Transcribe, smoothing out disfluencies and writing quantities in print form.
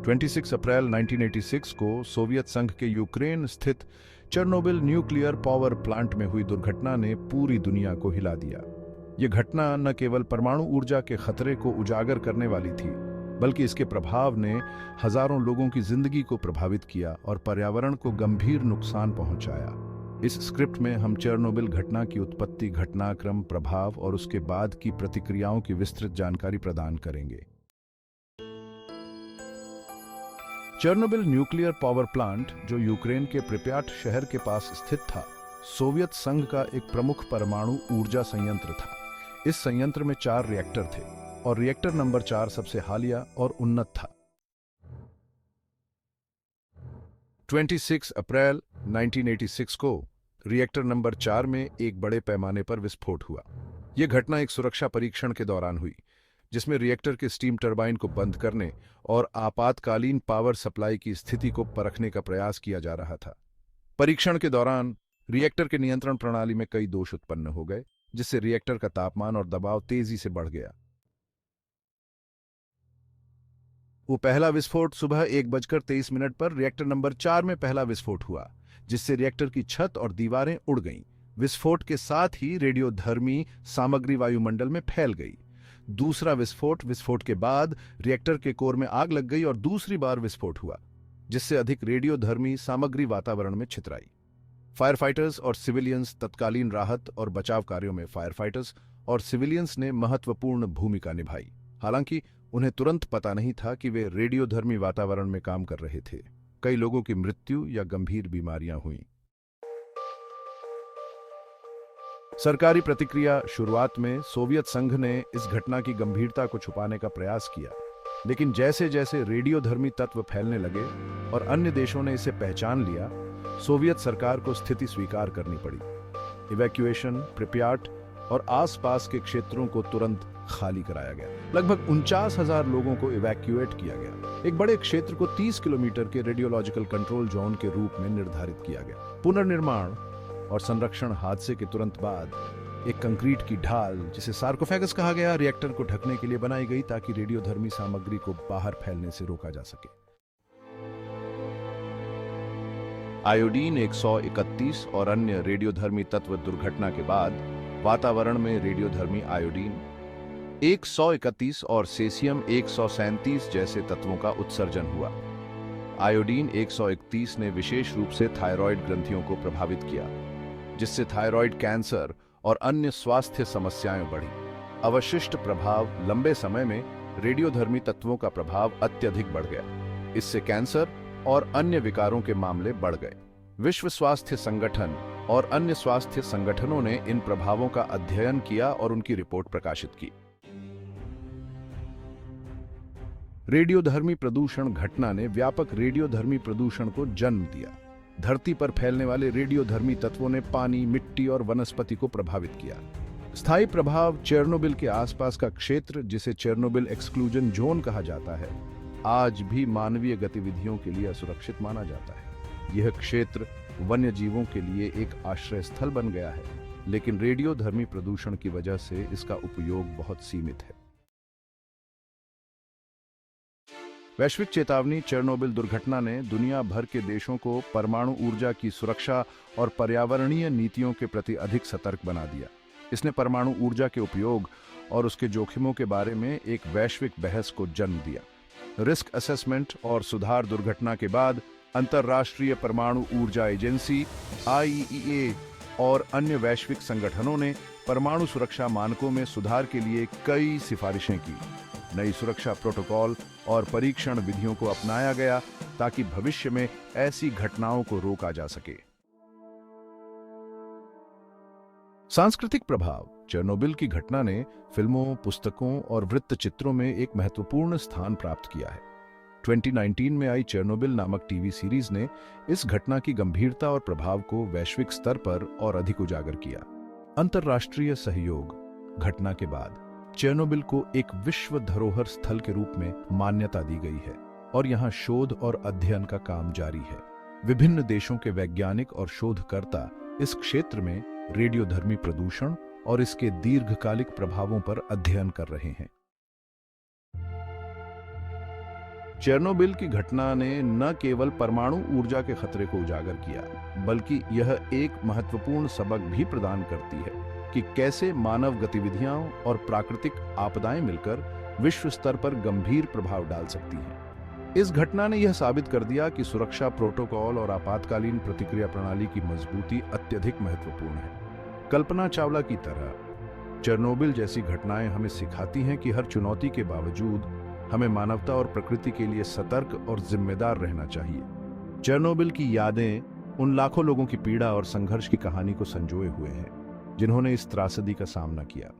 26 अप्रैल 1986 को सोवियत संघ के यूक्रेन स्थित चेर्नोबिल न्यूक्लियर पावर प्लांट में हुई दुर्घटना ने पूरी दुनिया को हिला दिया। ये घटना न केवल परमाणु ऊर्जा के खतरे को उजागर करने वाली थी, बल्कि इसके प्रभाव ने हजारों लोगों की जिंदगी को प्रभावित किया और पर्यावरण को गंभीर नुकसान पहुंचाया। इस स्क्रिप्ट में हम चेर्नोबिल घटना की उत्पत्ति, घटनाक्रम, प्रभाव और उसके बाद की प्रतिक्रियाओं की विस्तृत जानकारी प्रदान करेंगे। चेर्नोबिल न्यूक्लियर पावर प्लांट, जो यूक्रेन के प्रिप्याट शहर के पास स्थित था, सोवियत संघ का एक प्रमुख परमाणु ऊर्जा संयंत्र था। इस संयंत्र में 4 रिएक्टर थे और रिएक्टर नंबर 4 सबसे हालिया और उन्नत था। 26 अप्रैल 1986 को रिएक्टर नंबर 4 में एक बड़े पैमाने पर विस्फोट हुआ। यह घटना एक सुरक्षा परीक्षण के दौरान हुई, जिसमें रिएक्टर के स्टीम टरबाइन को बंद करने और आपातकालीन पावर सप्लाई की स्थिति को परखने का प्रयास किया जा रहा था। परीक्षण के दौरान रिएक्टर के नियंत्रण प्रणाली में कई दोष उत्पन्न हो गए, जिससे रिएक्टर का तापमान और दबाव तेजी से बढ़ गया। वो पहला विस्फोट सुबह 1:23 पर रिएक्टर नंबर 4 में पहला विस्फोट हुआ, जिससे रिएक्टर की छत और दीवारें उड़ गईं। विस्फोट के साथ ही रेडियोधर्मी सामग्री वायुमंडल में फैल गई। दूसरा विस्फोट के बाद रिएक्टर के कोर में आग लग गई और दूसरी बार विस्फोट हुआ, जिससे अधिक रेडियोधर्मी सामग्री वातावरण में छितराई। फायर फाइटर्स और सिविलियंस तत्कालीन राहत और बचाव कार्यों में फायर फाइटर्स और सिविलियंस ने महत्वपूर्ण भूमिका निभाई। हालांकि उन्हें तुरंत पता नहीं था कि वे रेडियोधर्मी वातावरण में काम कर रहे थे। कई लोगों की मृत्यु या गंभीर बीमारियां हुईं। सरकारी प्रतिक्रिया। शुरुआत में सोवियत संघ ने इस घटना की गंभीरता को छुपाने का प्रयास किया, लेकिन जैसे जैसे रेडियोधर्मी तत्व फैलने लगे और अन्य देशों ने इसे पहचान लिया, सोवियत सरकार को स्थिति स्वीकार करनी पड़ी। इवैक्यूएशन, प्रिप्याट और आसपास के क्षेत्रों को तुरंत खाली कराया गया। लगभग 49,000 लोगों को इवैक्यूएट किया गया। एक बड़े क्षेत्र को 30 किलोमीटर के रेडियोलॉजिकल कंट्रोल जोन के रूप में निर्धारित किया गया। पुनर्निर्माण और संरक्षण। हादसे के तुरंत बाद एक कंक्रीट की ढाल, जिसे सार्कोफेगस कहा गया, रिएक्टर को ढकने के लिए बनाई गई ताकि रेडियोधर्मी सामग्री को बाहर फैलने से रोका जा सके। आयोडीन 131 और अन्य रेडियोधर्मी तत्व। दुर्घटना के बाद वातावरण में रेडियोधर्मी आयोडीन 131 और सेसियम 137 जैसे तत्वों का उत्सर्जन हुआ। आयोडीन 131 ने विशेष रूप से थायराइड ग्रंथियों को प्रभावित किया, जिससे थायराइड कैंसर और अन्य स्वास्थ्य समस्याएं बढ़ी। अवशिष्ट प्रभाव। लंबे समय में रेडियोधर्मी तत्वों का प्रभाव अत्यधिक बढ़ गया। इससे कैंसर और अन्य विकारों के मामले बढ़ गए। विश्व स्वास्थ्य संगठन और अन्य स्वास्थ्य संगठनों ने इन प्रभावों का अध्ययन किया और उनकी रिपोर्ट प्रकाशित की। रेडियोधर्मी प्रदूषण। घटना ने व्यापक रेडियोधर्मी प्रदूषण को जन्म दिया। धरती पर फैलने वाले रेडियोधर्मी तत्वों ने पानी, मिट्टी और वनस्पति को प्रभावित किया। स्थायी प्रभाव। चेर्नोबिल के आसपास का क्षेत्र, जिसे चेर्नोबिल एक्सक्लूजन जोन कहा जाता है, आज भी मानवीय गतिविधियों के लिए असुरक्षित माना जाता है। यह क्षेत्र वन्य जीवों के लिए एक आश्रय स्थल बन गया है, लेकिन रेडियोधर्मी प्रदूषण की वजह से इसका उपयोग बहुत सीमित है। वैश्विक चेतावनी। चेर्नोबिल दुर्घटना ने दुनिया भर के देशों को परमाणु ऊर्जा की सुरक्षा और पर्यावरणीय नीतियों के प्रति अधिक सतर्क बना दिया। इसने परमाणु ऊर्जा के उपयोग और उसके जोखिमों के बारे में एक वैश्विक बहस को जन्म दिया। रिस्क असेसमेंट और सुधार। दुर्घटना के बाद अंतर्राष्ट्रीय परमाणु ऊर्जा एजेंसी IAEA और अन्य वैश्विक संगठनों ने परमाणु सुरक्षा मानकों में सुधार के लिए कई सिफारिशें की। नई सुरक्षा प्रोटोकॉल और परीक्षण विधियों को अपनाया गया ताकि भविष्य में ऐसी घटनाओं को रोका जा सके। सांस्कृतिक प्रभाव। चेर्नोबिल की घटना ने फिल्मों, पुस्तकों और वृत्तचित्रों में एक महत्वपूर्ण स्थान प्राप्त किया है। 2019 में आई चेर्नोबिल नामक टीवी सीरीज ने इस घटना की गंभीरता और प्रभाव को वैश्विक स्तर पर और अधिक उजागर किया। अंतर्राष्ट्रीय सहयोग। घटना के बाद चेर्नोबिल को एक विश्व धरोहर स्थल के रूप में मान्यता दी गई है और यहाँ शोध और अध्ययन का काम जारी है। विभिन्न देशों के वैज्ञानिक और शोधकर्ता इस क्षेत्र में रेडियोधर्मी प्रदूषण और इसके दीर्घकालिक प्रभावों पर अध्ययन कर रहे हैं। चेरनोबिल की घटना ने न केवल परमाणु ऊर्जा के खतरे को उजागर किया, बल्कि यह एक महत्वपूर्ण सबक भी प्रदान करती है कि कैसे मानव गतिविधियां और प्राकृतिक आपदाएं मिलकर विश्व स्तर पर गंभीर प्रभाव डाल सकती हैं। इस घटना ने यह साबित कर दिया कि सुरक्षा प्रोटोकॉल और आपातकालीन प्रतिक्रिया प्रणाली की मजबूती अत्यधिक महत्वपूर्ण है। कल्पना चावला की तरह चेरनोबिल जैसी घटनाएं हमें सिखाती हैं कि हर चुनौती के बावजूद हमें मानवता और प्रकृति के लिए सतर्क और जिम्मेदार रहना चाहिए। चेरनोबिल की यादें उन लाखों लोगों की पीड़ा और संघर्ष की कहानी को संजोए हुए हैं जिन्होंने इस त्रासदी का सामना किया।